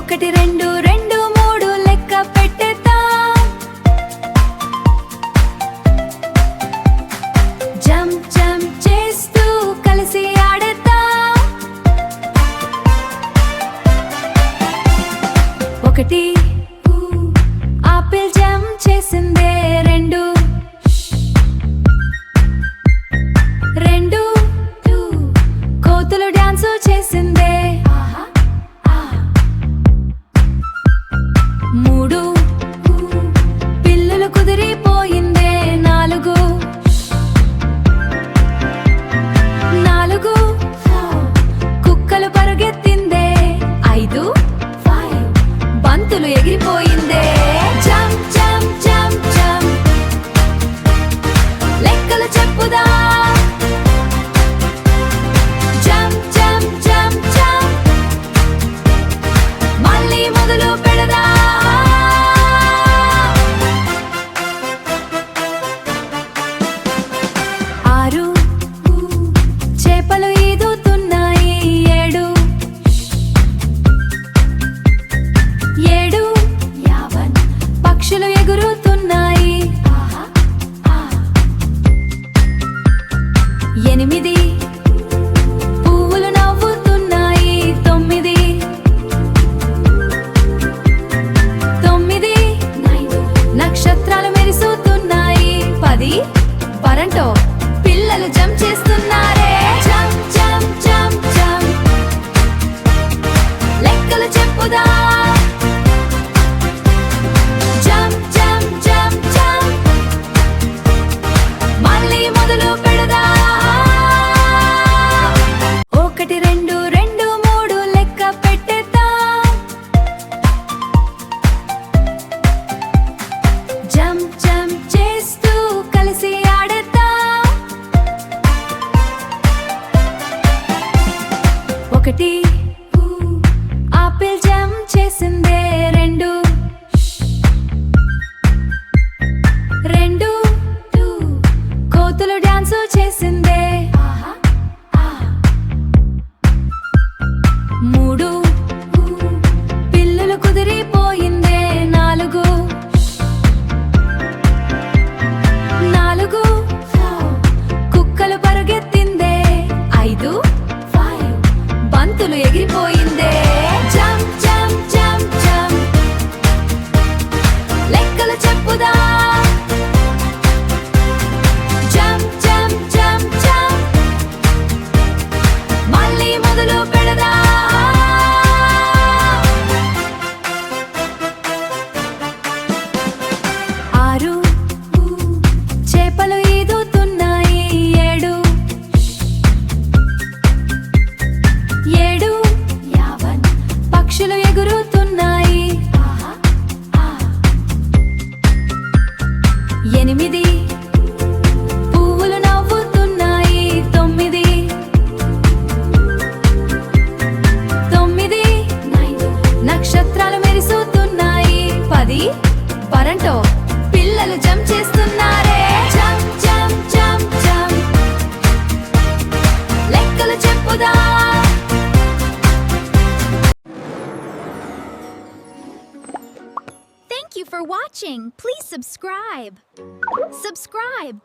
ఒకటి రెండు రెండు మూడు లెక్క పెట్టేద్దాం. జంప్ జంప్ చేస్తూ కలిసి ఆడేద్దాం. ఒకటి ఆపిల్ జంప్ చేసిందే. రెండు రెండు కోతులు డాన్స్ చేసిందే. మూడు పిల్లులు కుదిరిపోయిందే. నాలుగు నాలుగు కుక్కలు పరుగెత్తిందే. ఐదు బంతులు ఎగిరిపోయిందే. జంప్ జంప్ జంప్ జంప్ లెక్కలు చెప్పుదా. జంప్ జంప్ జంప్ జంప్ మళ్ళీ మొదలు పెడదా. ఆరు చేపలు ఈదుతున్నాయి. ఏడు ఏడు పక్షులు ఎగురుతున్నాయి. ఎనిమిది పువ్వులు నవ్వుతున్నాయి. తొమ్మిది తొమ్మిది నక్షత్రాలు మెరుస్తున్నాయి. పది పరంటో పిల్లలు జంప్ చేస్తున్నారే. జంప్ జంప్ జంప్ జంప్ లెక్కలు చెప్పుదా. జంప్ జంప్ జంప్ జంప్ మళ్ళీ మొదలు పెడదా. ఒకటి రెండు రెండు మూడు లెక్క పెట్టేద్దాం. జంప్ జంప్ చేస్తూ కలిసి ఆడేద్దాం. ఒకటి ఆపిల్ జంప్ చేసిందే. రెండు రెండు కోతులు డాన్స్ చేసిందే. మూడు పిల్లులు కుదిరిపోయిందే. నాలుగు నాలుగు కుక్కలు పరుగెత్తిందే. ఐదు బంతులు ఎగిరిపోయిందే. జంప్ జంప్ జంప్ జంప్ లెక్కలు చెప్పుదా. జంప్ జంప్ జంప్ జంప్ మళ్ళీ మొదలు పెడదా. ఆరు చేపలు ఈదుతున్నాయి. ఏడు ఏడు పక్షులు ఎగురుతున్నాయి. ఎనిమిది పువ్వులు నవ్వుతున్నాయి. తొమ్మిది తొమ్మిది నక్షత్రాలు మెరుస్తున్నాయి. పది పరంటో పిల్లలు జంప్ చేస్తున్నారే. జంప్ జంప్ జంప్ జంప్ లెక్కలు చెప్పుదా. Thank you for watching. Please subscribe. Subscribe.